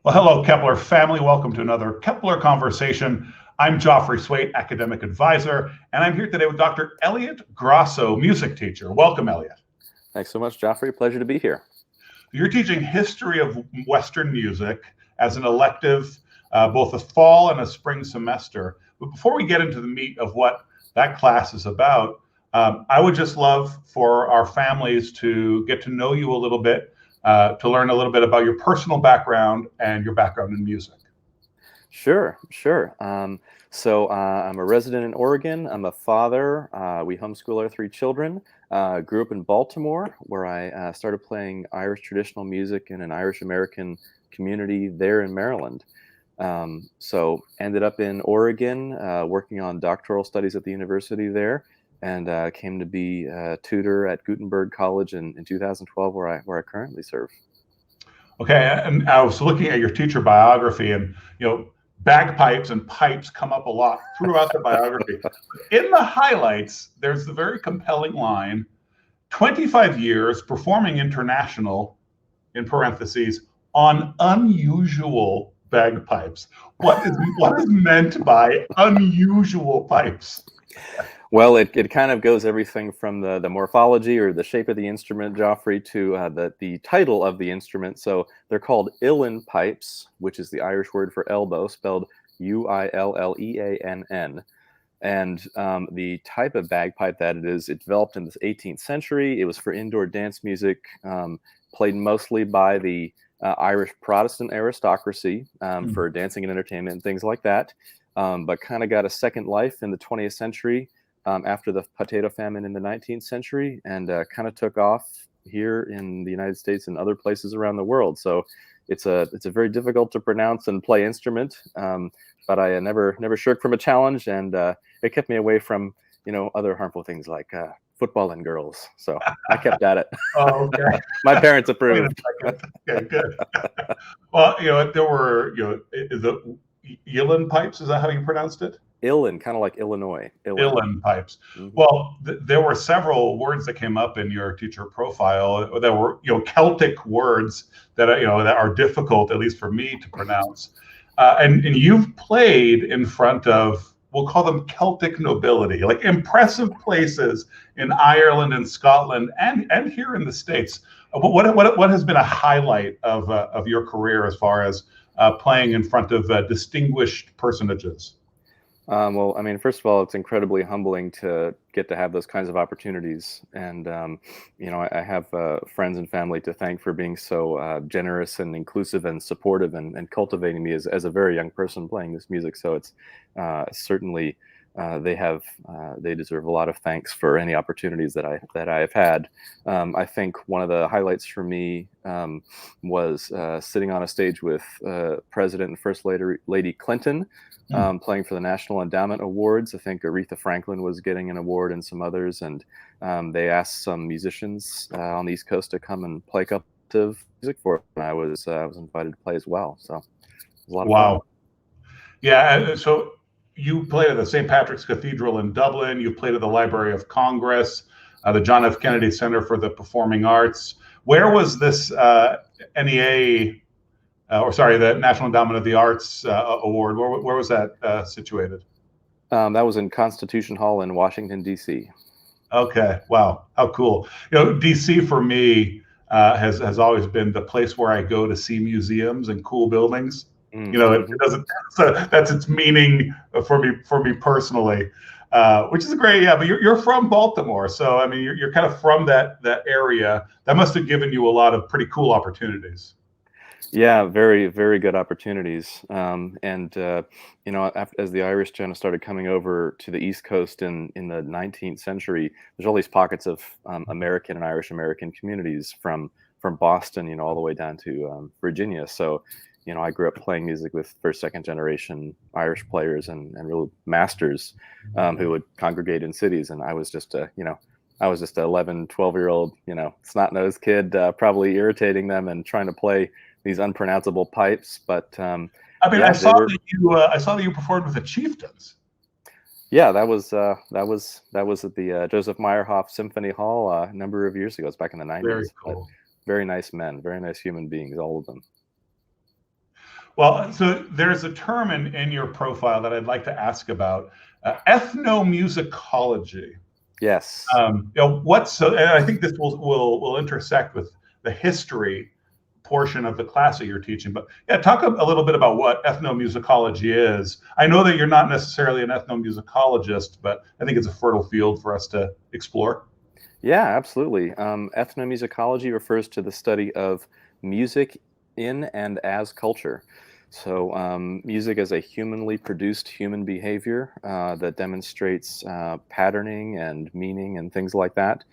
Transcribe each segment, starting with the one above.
Well, hello, Kepler family. Welcome to another Kepler Conversation. I'm Joffrey Swait, academic advisor, and I'm here today with Dr. Eliot Grasso, music teacher. Welcome, Eliot. Thanks so much, Joffrey. Pleasure to be here. You're teaching history of Western music as an elective, both a fall and a spring semester. But before we get into the meat of what that class is about, I would just love for our families to get to know you a little bit, to learn a little bit about your personal background and your background in music. Sure. So I'm a resident in Oregon. I'm a father. We homeschool our three children. Grew up in Baltimore, where I started playing Irish traditional music in an Irish American community there in Maryland. So ended up in Oregon, working on doctoral studies at the university there, and came to be a tutor at Gutenberg College in 2012, where I currently serve. Okay, and I was looking at your teacher biography, and bagpipes and pipes come up a lot throughout the biography. In the highlights, there's the very compelling line: 25 years performing international, in parentheses, on unusual bagpipes. What is meant by unusual pipes? Well, it kind of goes everything from the morphology or the shape of the instrument, Joffrey, to the title of the instrument. So they're called uilleann pipes, which is the Irish word for elbow, spelled Uilleann. And the type of bagpipe that it developed in the 18th century. It was for indoor dance music, played mostly by the Irish Protestant aristocracy for dancing and entertainment and things like that, but kind of got a second life in the 20th century. After the potato famine in the 19th century, and kind of took off here in the United States and other places around the world. So it's a very difficult to pronounce and play instrument, but I never shirked from a challenge, and it kept me away from other harmful things like football and girls. So I kept at it. Oh, okay. My parents approved. Okay, good. Well, there were the uilleann pipes. Is that how you pronounced it? Uilleann, kind of like Illinois. Uilleann pipes. Mm-hmm. Well, there were several words that came up in your teacher profile that were Celtic words that are difficult, at least for me, to pronounce. And you've played in front of, we'll call them Celtic nobility, like impressive places in Ireland and Scotland and here in the States. What has been a highlight of your career as far as playing in front of distinguished personages? Well, I mean, first of all, it's incredibly humbling to get to have those kinds of opportunities. And, I have friends and family to thank for being so generous and inclusive and supportive and cultivating me as a very young person playing this music. So it's certainly they deserve a lot of thanks for any opportunities that I have had. I think one of the highlights for me was sitting on a stage with President and First Lady Clinton, playing for the National Endowment Awards. I think Aretha Franklin was getting an award and some others, and they asked some musicians on the East Coast to come and play a couple of music for it, and I was invited to play as well. So it was a lot of fun. Yeah, so you played at the St. Patrick's Cathedral in Dublin. You played at the Library of Congress, the John F. Kennedy Center for the Performing Arts. Where was this the National Endowment of the Arts Award? Where was that situated? That was in Constitution Hall in Washington, D.C. Okay, wow, how cool. D.C. for me has always been the place where I go to see museums and cool buildings. It doesn't. So that's its meaning for me personally, which is great. Yeah, but you're from Baltimore, so I mean you're kind of from that area. That must have given you a lot of pretty cool opportunities. Yeah, very, very good opportunities. As the Irish kind of started coming over to the East Coast in the 19th century, there's all these pockets of American and Irish American communities from Boston, all the way down to Virginia. So, I grew up playing music with first, second generation Irish players and real masters who would congregate in cities. And I was just an 11, 12-year-old, snot-nosed kid, probably irritating them and trying to play these unpronounceable pipes. But I saw that you performed with the Chieftains. Yeah, that was at the Joseph Meyerhoff Symphony Hall a number of years ago. It's back in the 90s. Very cool. Very nice men, very nice human beings, all of them. Well, so there's a term in your profile that I'd like to ask about, ethnomusicology. Yes. And I think this will intersect with the history portion of the class that you're teaching. But yeah, talk a little bit about what ethnomusicology is. I know that you're not necessarily an ethnomusicologist, but I think it's a fertile field for us to explore. Yeah, absolutely. Ethnomusicology refers to the study of music in and as culture. So, music as a humanly produced human behavior that demonstrates patterning and meaning and things like that.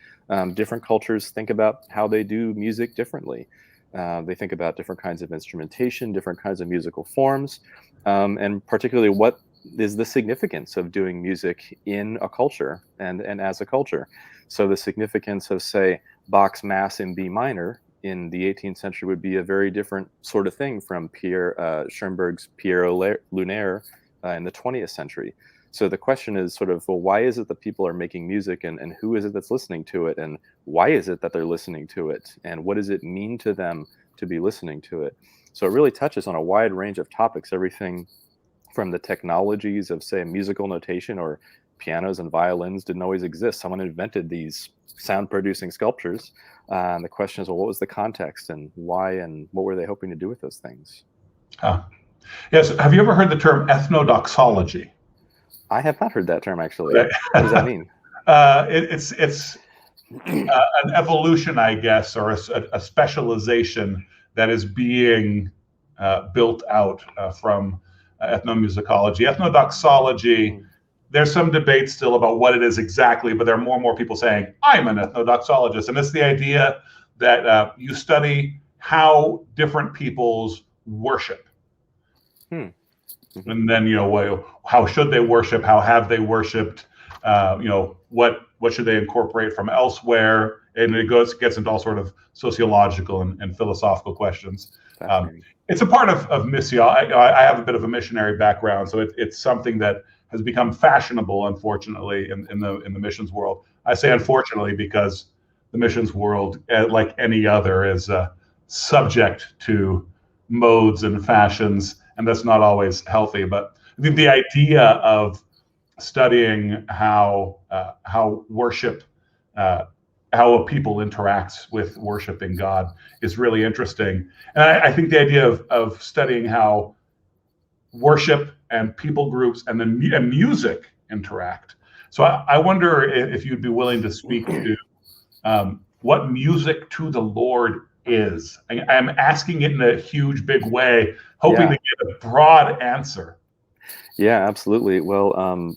Different cultures think about how they do music differently. They think about different kinds of instrumentation, different kinds of musical forms, and particularly what is the significance of doing music in a culture and as a culture. So the significance of, say, Bach's Mass in B minor in the 18th century would be a very different sort of thing from Schoenberg's Pierrot Lunaire in the 20th century. So the question is sort of, well, why is it that people are making music, and who is it that's listening to it, and why is it that they're listening to it, and what does it mean to them to be listening to it? So it really touches on a wide range of topics, everything from the technologies of, say, musical notation, or pianos and violins didn't always exist. Someone invented these sound producing sculptures. And the question is, well, what was the context and why, and what were they hoping to do with those things? Yes. Have you ever heard the term ethnodoxology? I have not heard that term, actually. What does that mean? It's an evolution, I guess, or a specialization that is being built out from ethnomusicology. Ethnodoxology, there's some debate still about what it is exactly, but there are more and more people saying, I'm an ethnodoxologist. And it's the idea that you study how different peoples worship. And then, how should they worship? How have they worshiped? What should they incorporate from elsewhere? And it gets into all sort of sociological and philosophical questions. It's a part of Missio. I have a bit of a missionary background, so it's something that has become fashionable, unfortunately, in the missions world. I say unfortunately because the missions world, like any other, is subject to modes and fashions, and that's not always healthy. But I think the idea of studying how worship, how a people interacts with worshiping God is really interesting. And I think the idea of studying how worship and people groups and music interact. So I wonder if you'd be willing to speak to what music to the Lord is. I'm asking it in a huge, big way, hoping to get a broad answer. Yeah, absolutely. Well,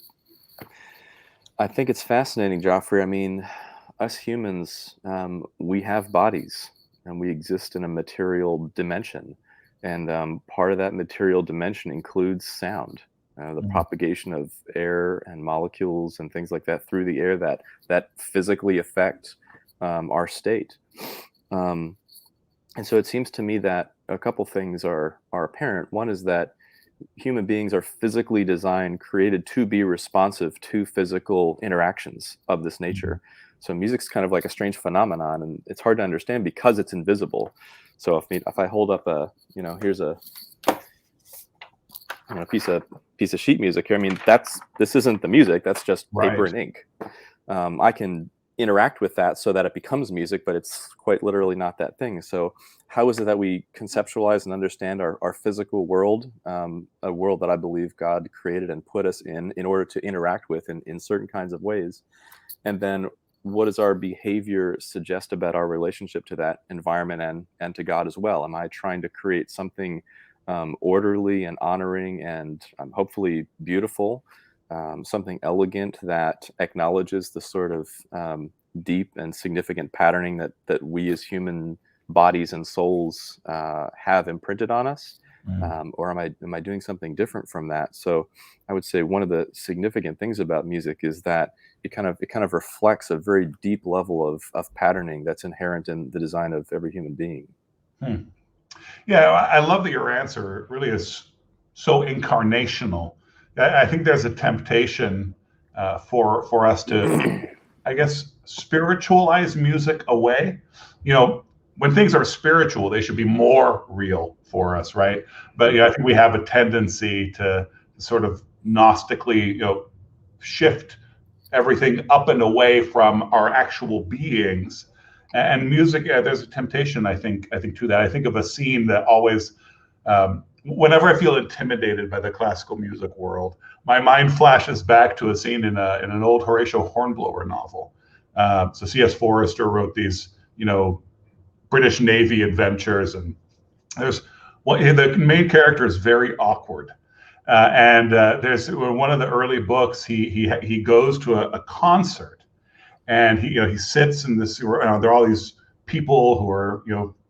I think it's fascinating, Joffrey. I mean, us humans, we have bodies and we exist in a material dimension. And part of that material dimension includes sound, the propagation of air and molecules and things like that through the air that physically affect our state. And so it seems to me that a couple things are apparent. One is that human beings are physically designed, created to be responsive to physical interactions of this nature. So music's kind of like a strange phenomenon, and it's hard to understand because it's invisible. So if I hold up here's a piece of sheet music here. I mean, this isn't the music. That's just paper and ink. I can interact with that so that it becomes music, but it's quite literally not that thing. So how is it that we conceptualize and understand our physical world, a world that I believe God created and put us in order to interact with in certain kinds of ways? And then what does our behavior suggest about our relationship to that environment and to God as well? Am I trying to create something orderly and honoring and hopefully beautiful, something elegant that acknowledges the sort of deep and significant patterning that we as human bodies and souls have imprinted on us? Or am I doing something different from that? So I would say one of the significant things about music is that it kind of reflects a very deep level of patterning that's inherent in the design of every human being. Yeah, I love that your answer really is so incarnational. I think there's a temptation for us to, I guess, spiritualize music away. when things are spiritual, they should be more real for us, right? But I think we have a tendency to sort of gnostically, shift everything up and away from our actual beings. And music, there's a temptation, I think to that. I think of a scene that always, whenever I feel intimidated by the classical music world, my mind flashes back to a scene in an old Horatio Hornblower novel. So C.S. Forester wrote these, British Navy adventures, and the main character is very awkward. And there's one of the early books. He goes to a concert, and he sits in this. There are all these people who are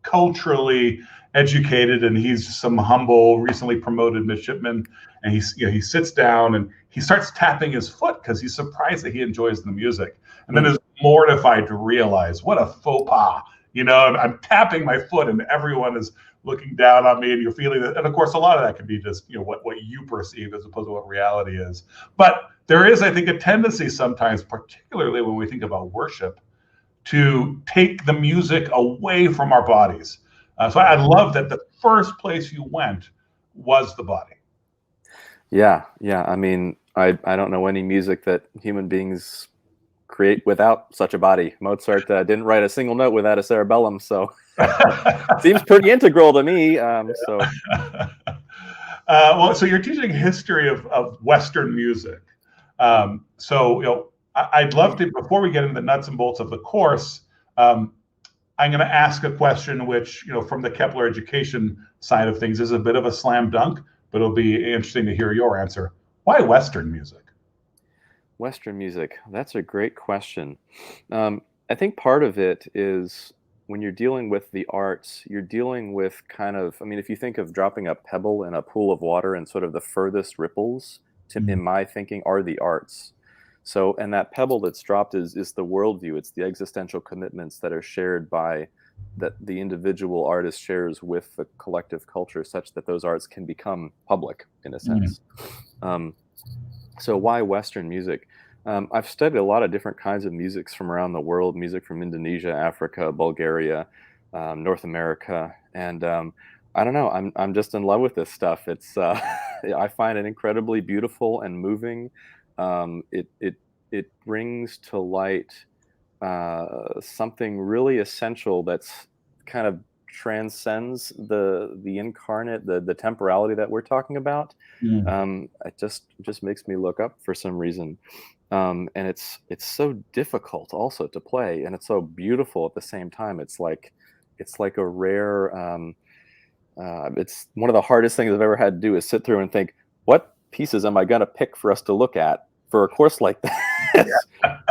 culturally educated, and he's some humble, recently promoted midshipman. And he sits down and he starts tapping his foot because he's surprised that he enjoys the music, and then is mortified to realize what a faux pas. I'm tapping my foot, and everyone is looking down on me, and you're feeling that. And of course, a lot of that can be just what you perceive as opposed to what reality is. But there is, I think, a tendency sometimes, particularly when we think about worship, to take the music away from our bodies. So I love that the first place you went was the body. Yeah. I mean, I don't know any music that human beings create without such a body. Mozart didn't write a single note without a cerebellum, so seems pretty integral to me. So you're teaching history of Western music. I'd love to, before we get into the nuts and bolts of the course, I'm going to ask a question which, from the Kepler education side of things, is a bit of a slam dunk, but it'll be interesting to hear your answer. Why Western music? Western music, that's a great question. I think part of it is when you're dealing with the arts, you're dealing with if you think of dropping a pebble in a pool of water, and sort of the furthest ripples, in my thinking, are the arts. So, and that pebble that's dropped is the worldview. It's the existential commitments that are shared that the individual artist shares with the collective culture, such that those arts can become public, in a sense. So why Western music? I've studied a lot of different kinds of musics from around the world, music from Indonesia, Africa, Bulgaria, North America. And I don't know, I'm just in love with this stuff. It's I find it incredibly beautiful and moving. It brings to light something really essential that's kind of transcends the incarnate, the temporality that we're talking about. It just makes me look up for some reason. And it's so difficult also to play, and it's so beautiful at the same time. It's like a rare, it's one of the hardest things I've ever had to do is sit through and think, what pieces am I going to pick for us to look at for a course like this?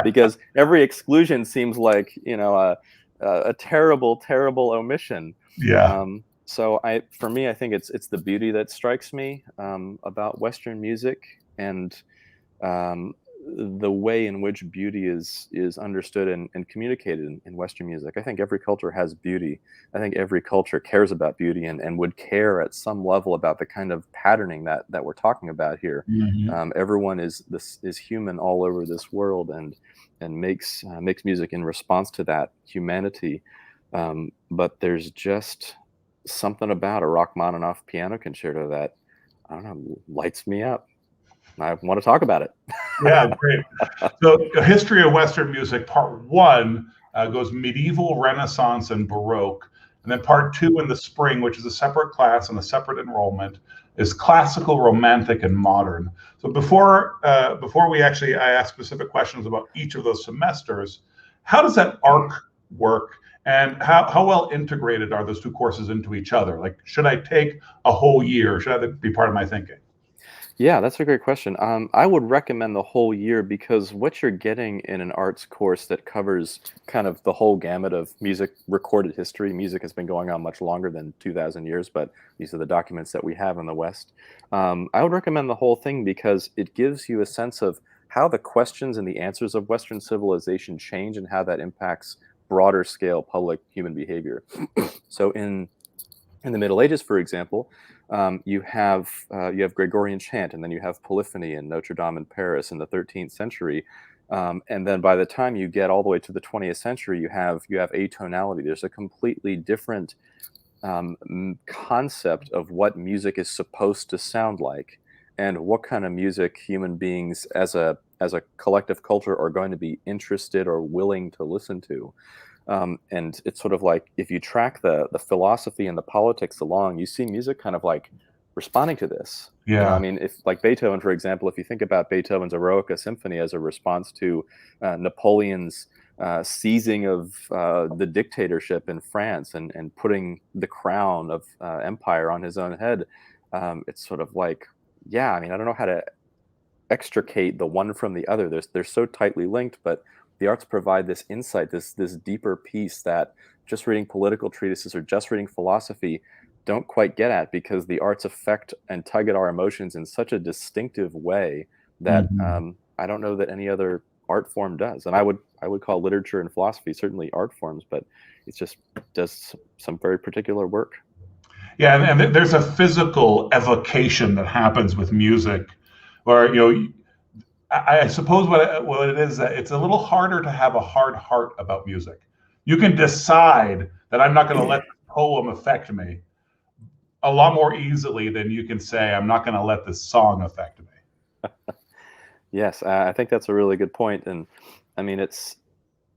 Because every exclusion seems like, a terrible, terrible omission. So for me, I think it's the beauty that strikes me about Western music, and the way in which beauty is understood and communicated in Western music. I think every culture has beauty. I think every culture cares about beauty and would care at some level about the kind of patterning that we're talking about here. Everyone is human all over this world, and makes music in response to that humanity. But there's just something about a Rachmaninoff piano concerto that, I don't know, lights me up. I want to talk about it. Yeah, great. So, a history of Western music, part 1 goes medieval, Renaissance, and Baroque. And then part 2 in the spring, which is a separate class and a separate enrollment, is classical, romantic, and modern. So before I ask specific questions about each of those semesters, how does that arc work? And how well integrated are those two courses into each other? Like, should I take a whole year? Should that be part of my thinking? Yeah, that's a great question. I would recommend the whole year, because what you're getting in an arts course that covers kind of the whole gamut of music recorded history. Music has been going on much longer than 2,000 years, but these are the documents that we have in the West. I would recommend the whole thing because it gives you a sense of how the questions and the answers of Western civilization change, and how that impacts broader scale public human behavior. So in the Middle Ages, for example, you have Gregorian chant, and then you have polyphony in Notre Dame in Paris in the 13th century. And then by the time you get all the way to the 20th century, you have atonality. There's a completely different concept of what music is supposed to sound like, and what kind of music human beings as a collective culture are going to be interested or willing to listen to. And it's sort of like, if you track the philosophy and the politics along, you see music kind of like responding to this. You know, I Yeah. mean, if like Beethoven, for example, if you think about Beethoven's Eroica Symphony as a response to Napoleon's seizing of the dictatorship in France, and putting the crown of empire on his own head, it's sort of like, yeah, I mean, I don't know how to extricate the one from the other. They're so tightly linked, but the arts provide this insight, this deeper piece that just reading political treatises or just reading philosophy don't quite get at, because the arts affect and tug at our emotions in such a distinctive way that Mhm. I don't know that any other art form does. And I would call literature and philosophy certainly art forms, but it just does some very particular work. Yeah, and there's a physical evocation that happens with music, where I suppose what it is, that it's a little harder to have a hard heart about music. You can decide that I'm not going to let this poem affect me a lot more easily than you can say I'm not going to let this song affect me. Yes, I think that's a really good point. And I mean,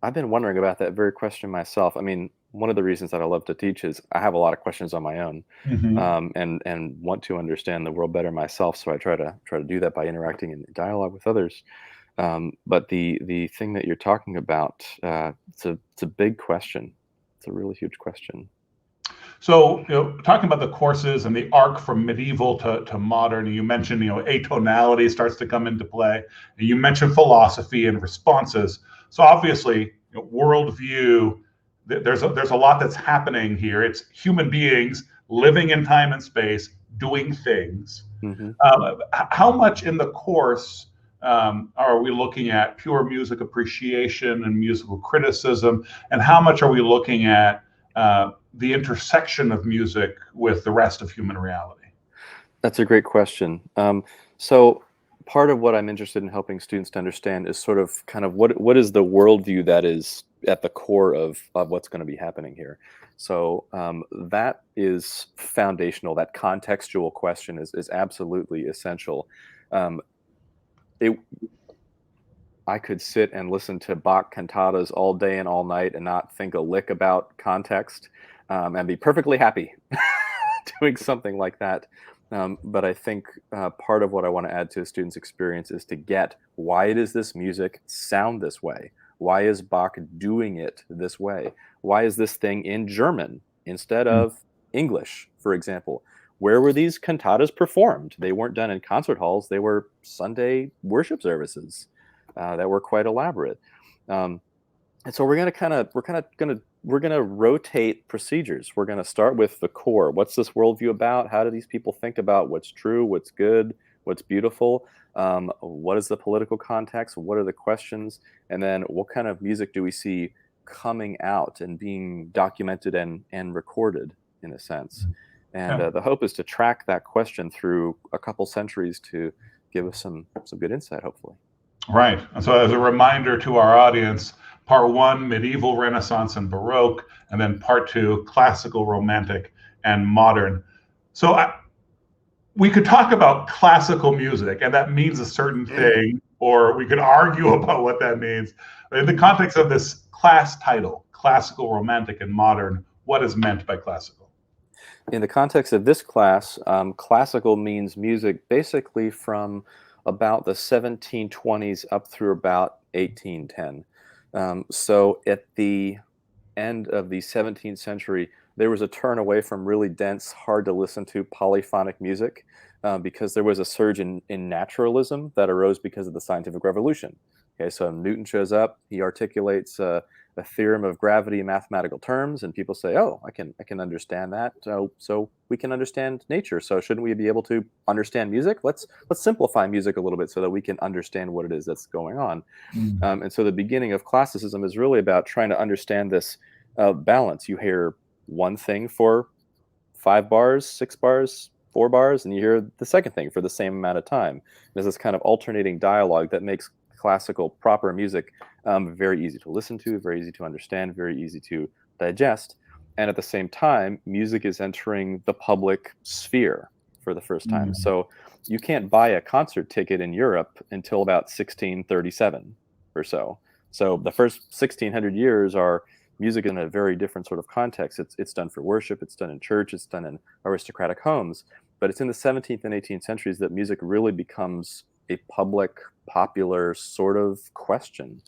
I've been wondering about that very question myself. I mean, one of the reasons that I love to teach is I have a lot of questions on my own, Hmm. and want to understand the world better myself. So I try to do that by interacting in dialogue with others. But the thing that you're talking about, it's a big question. It's a really huge question. So, talking about the courses and the arc from medieval to modern, you mentioned, atonality starts to come into play. And you mentioned philosophy and responses. So obviously, worldview, there's a lot that's happening here. It's human beings living in time and space, doing things. Hmm. How much in the course are we looking at pure music appreciation and musical criticism, and how much are we looking at the intersection of music with the rest of human reality? That's a great question. So part of what I'm interested in helping students to understand is sort of kind of what is the worldview that is at the core of what's going to be happening here. So that is foundational. That contextual question is absolutely essential. Um, it, I could sit and listen to Bach cantatas all day and all night and not think a lick about context, and be perfectly happy doing something like that. But I think part of what I want to add to a student's experience is to get, why does this music sound this way? Why is Bach doing it this way? Why is this thing in German instead of English, for example? Where were these cantatas performed? They weren't done in concert halls. They were Sunday worship services that were quite elaborate. Um, and so we're gonna rotate procedures. We're gonna start with the core. What's this worldview about? How do these people think about what's true, what's good, what's beautiful? What is the political context? What are the questions? And then what kind of music do we see coming out and being documented and recorded, in a sense? And Yeah. the hope is to track that question through a couple centuries to give us some good insight, hopefully. Right. And so, as a reminder to our audience, part one, medieval, Renaissance, and Baroque, and then part two, classical, romantic, and modern. So, we could talk about classical music, and that means a certain thing, or we could argue about what that means. In the context of this class title, classical, romantic, and modern, what is meant by classical? In the context of this class, classical means music basically from about the 1720s up through about 1810. So at the end of the 17th century, there was a turn away from really dense, hard to listen to polyphonic music, because there was a surge in naturalism that arose because of the scientific revolution. Okay, so Newton shows up, he articulates a theorem of gravity in mathematical terms, and people say, "Oh, I can understand that. So we can understand nature. So shouldn't we be able to understand music? Let's simplify music a little bit so that we can understand what it is that's going on." Mm. And so the beginning of classicism is really about trying to understand this balance. You hear one thing for 5 bars, 6 bars, 4 bars, and you hear the second thing for the same amount of time. There's this kind of alternating dialogue that makes classical proper music very easy to listen to, very easy to understand, very easy to digest. And at the same time, music is entering the public sphere for the first time. So you can't buy a concert ticket in Europe until about 1637 or so. So the first 1600 years are music in a very different sort of context. It's done for worship, it's done in church, it's done in aristocratic homes. But it's in the 17th and 18th centuries that music really becomes a public, popular sort of question.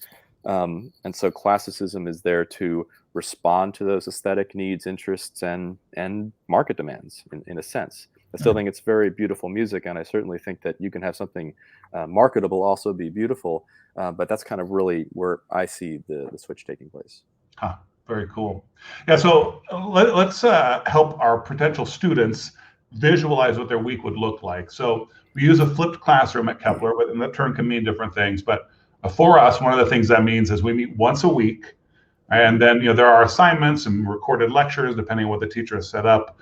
And so classicism is there to respond to those aesthetic needs, interests, and market demands in a sense. I still think it's very beautiful music, and I certainly think that you can have something marketable also be beautiful, but that's kind of really where I see the switch taking place. Huh, very cool. Yeah, so let's help our potential students visualize what their week would look like. So we use a flipped classroom at Kepler, and that term can mean different things, but for us, one of the things that means is we meet once a week, and then there are assignments and recorded lectures depending on what the teacher has set up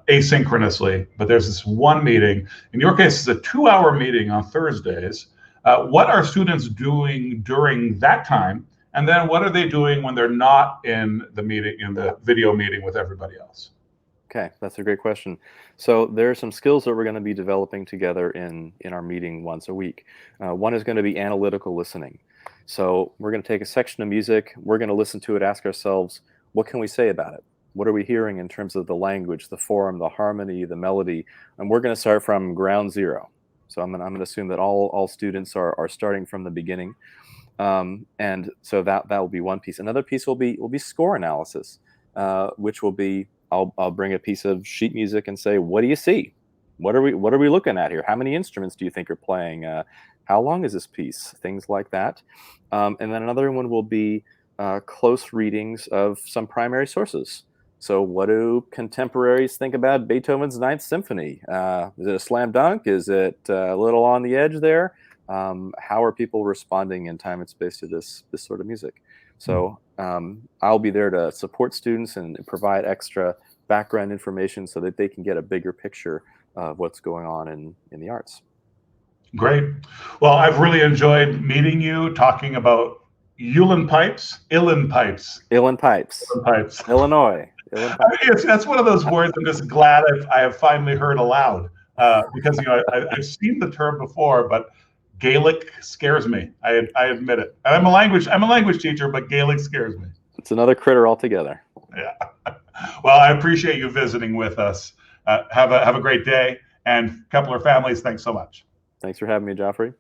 asynchronously. But there's this one meeting. In your case, it's a 2-hour meeting on Thursdays. What are students doing during that time? And then what are they doing when they're not in the meeting, in the video meeting with everybody else? Okay, that's a great question. So there are some skills that we're going to be developing together in our meeting once a week. One is going to be analytical listening. So we're going to take a section of music, we're going to listen to it, ask ourselves, what can we say about it? What are we hearing in terms of the language, the form, the harmony, the melody? And we're going to start from ground zero. So I'm going to assume that all students are starting from the beginning. And so that will be one piece. Another piece will be score analysis, which will be I'll bring a piece of sheet music and say, what do you see? What are we looking at here? How many instruments do you think are playing? How long is this piece? Things like that. And then another one will be close readings of some primary sources. So what do contemporaries think about Beethoven's Ninth Symphony? Is it a slam dunk? Is it a little on the edge there? How are people responding in time and space to this sort of music? So I'll be there to support students and provide extra background information so that they can get a bigger picture of what's going on in the arts. Great. Well, I've really enjoyed meeting you, talking about Uilleann pipes, Illinois. That's one of those words I'm just glad I have finally heard aloud, because I've seen the term before, but Gaelic scares me. I admit it. I'm a language teacher, but Gaelic scares me. It's another critter altogether. Yeah. Well, I appreciate you visiting with us. Have a great day, and Kepler families, thanks so much. Thanks for having me, Joffrey.